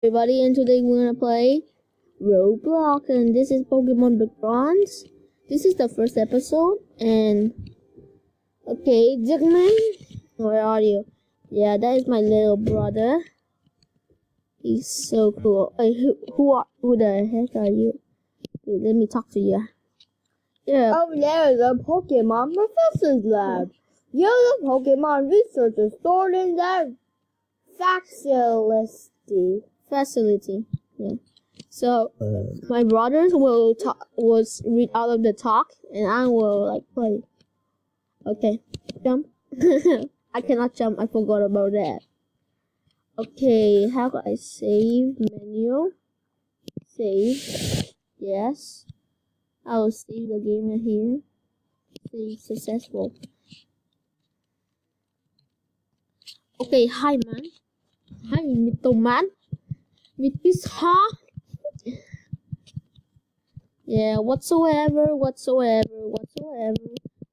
Everybody, and today we're gonna play Roblox, and this is Pokemon Big Bronze. This is the first episode, and okay, Jigman, where are you? Yeah, that is my little brother. He's so cool. Wait, who the heck are you? Dude, let me talk to you. Yeah. Oh, there is a Pokemon Professor's Lab. You're the Pokemon researchers stored in that facility. Yeah. So my brothers will read out of the talk, and I will play. Okay, jump. I cannot jump. I forgot about that. Okay, how do I save? Menu. Save. Yes. I will save the game here. Save successful. Okay, hi man. Hi, little man. With this heart. Yeah, whatsoever.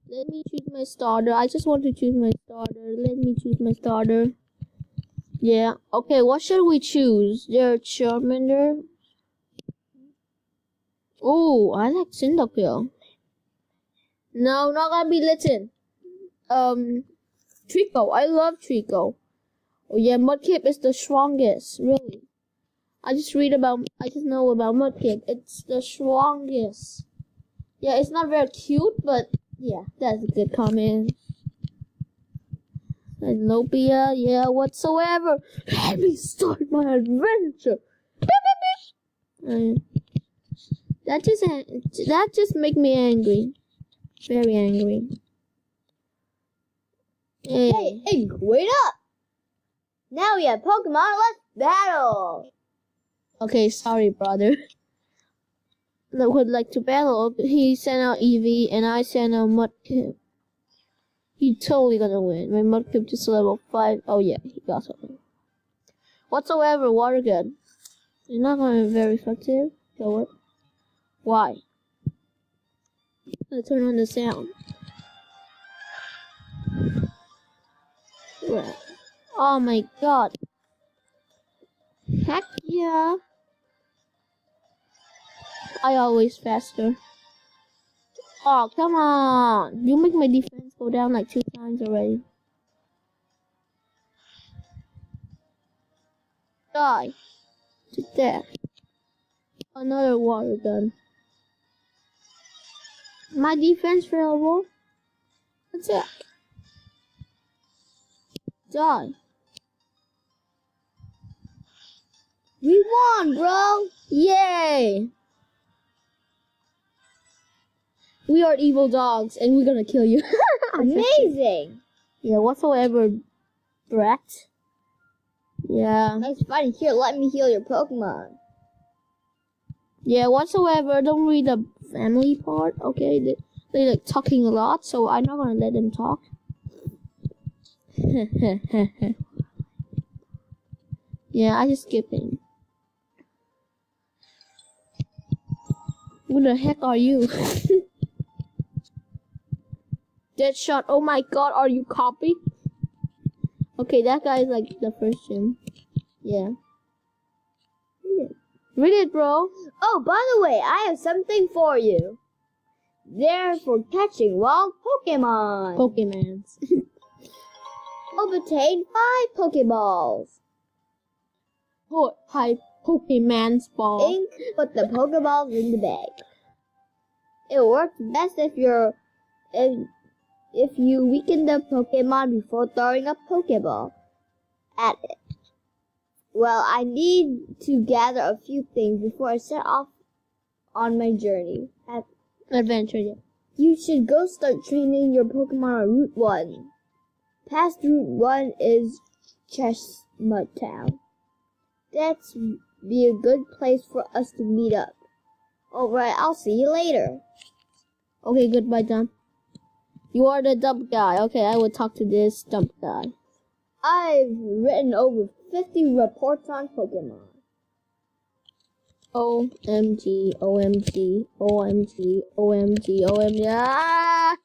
Let me choose my starter. I just want to choose my starter. Let me choose my starter. Yeah. Okay, what should we choose? There, Charmander. Oh, I like Cyndaquil. No, not gonna be Litten. Trico. I love Trico. Oh yeah, Mudkip is the strongest. Really. I just know about Mudkip. It's the strongest. Yeah, it's not very cute, but yeah, that's a good comment. Nopia, yeah, whatsoever. Let me start my adventure. That just make me angry. Very angry. Hey, wait up! Now we have Pokemon, let's battle! Okay, sorry, brother. That would like to battle. He sent out Eevee, and I sent out Mudkip. He's totally gonna win. My Mudkip just level 5. Oh yeah, he got something. Whatsoever, water gun. You're not gonna be very effective. Go it. Why? Let's turn on the sound. Oh my god. Heck yeah. I always faster. Oh, come on. You make my defense go down like 2 times already. Die. To death. Another water gun. My defense available. That's it. Die. We won, bro! Yay! We are evil dogs, and we're gonna kill you. Amazing! Yeah, whatsoever, brat. Yeah. Nice fighting. Here, let me heal your Pokemon. Yeah, whatsoever. Don't read the family part, okay? They like talking a lot, so I'm not gonna let them talk. Yeah, I just skipping. Who the heck are you? Deadshot. Oh my god, are you copy? Okay, that guy is like the first gym. Yeah. Read it, bro. Oh, by the way, I have something for you. They're for catching wild Pokemon. Pokemans. Obtain 5 Pokeballs. Hi, Pokeman's ball. Ink, put the Pokeballs in the bag. It works best if you weaken the Pokemon before throwing a Pokeball at it. Well, I need to gather a few things before I set off on my journey. Adventure, yeah. You should go start training your Pokemon on Route 1. Past Route 1 is Chestnut Town. That's be a good place for us to meet up. Alright, I'll see you later. Okay, goodbye, John. You are the dumb guy. Okay, I will talk to this dumb guy. I've written over 50 reports on Pokemon. OMG, OMG, OMG, OMG, OMG. Ah!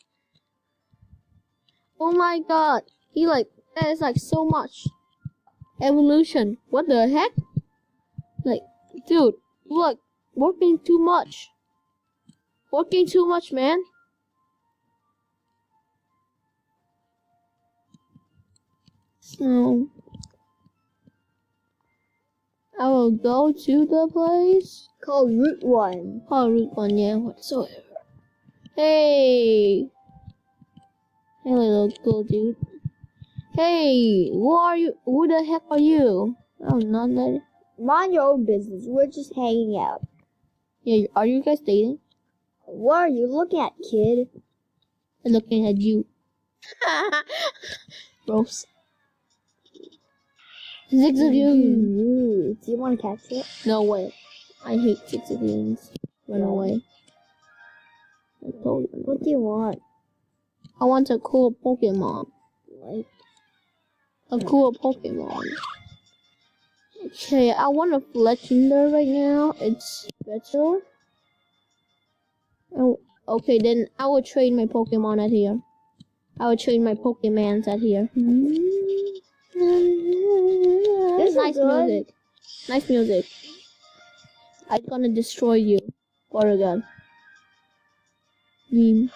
Oh my god. That is like so much. Evolution. What the heck? Like, dude, look, working too much. Working too much, man. So, I will go to the place called Route 1. Oh, Route 1, yeah, whatsoever. Hey! Hey, little cool dude. Hey, who are you? Who the heck are you? Oh, not that. Mind your own business. We're just hanging out. Yeah, are you guys dating? What are you looking at, kid? I'm looking at you. Gross. Zigzagoon. Do you want to catch it? No way. I hate zigzagoons. Run away. I told you. What do you want? I want a cool Pokemon. Like a cool Pokemon. Okay, I want a legendary right now. It's better. Oh, okay, then I will trade my Pokemon at here. I will trade my Pokemans at here. This Nice good. music. Nice music. I'm gonna destroy you. Water gun. Beam.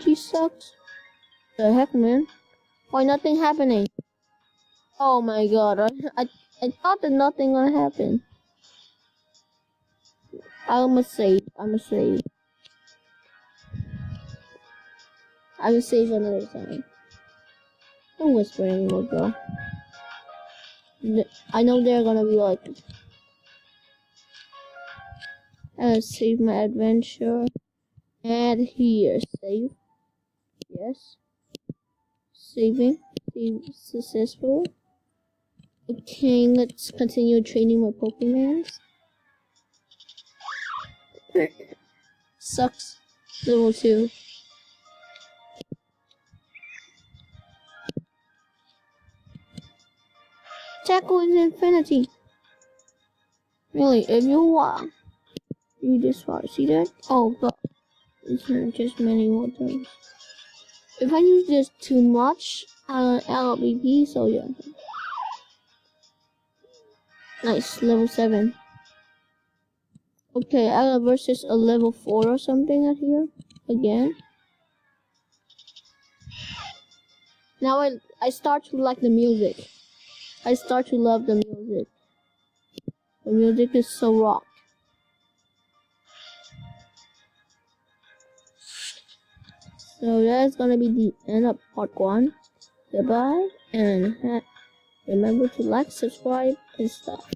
She sucks. The heck, man? Why nothing happening? Oh my god! I thought that nothing gonna happen. I'ma save. I'ma save. I will save another time. Don't whisper anymore, bro. I know they're gonna be like, save my adventure. Add here. Save. Yes. Saving. Save successful. Okay, let's continue training my Pokemons. Sucks. Level 2. Tackle is infinity. Really, if you want, you this far. See that? Oh, but it's not just many more times. If I use this too much, LBP, so yeah. Nice, level 7. Okay, Ella versus a level 4 or something at here. Again. Now I start to like the music. I start to love the music. The music is so rock. So that's gonna be the end of part 1. Goodbye, and remember to like, subscribe, and stuff.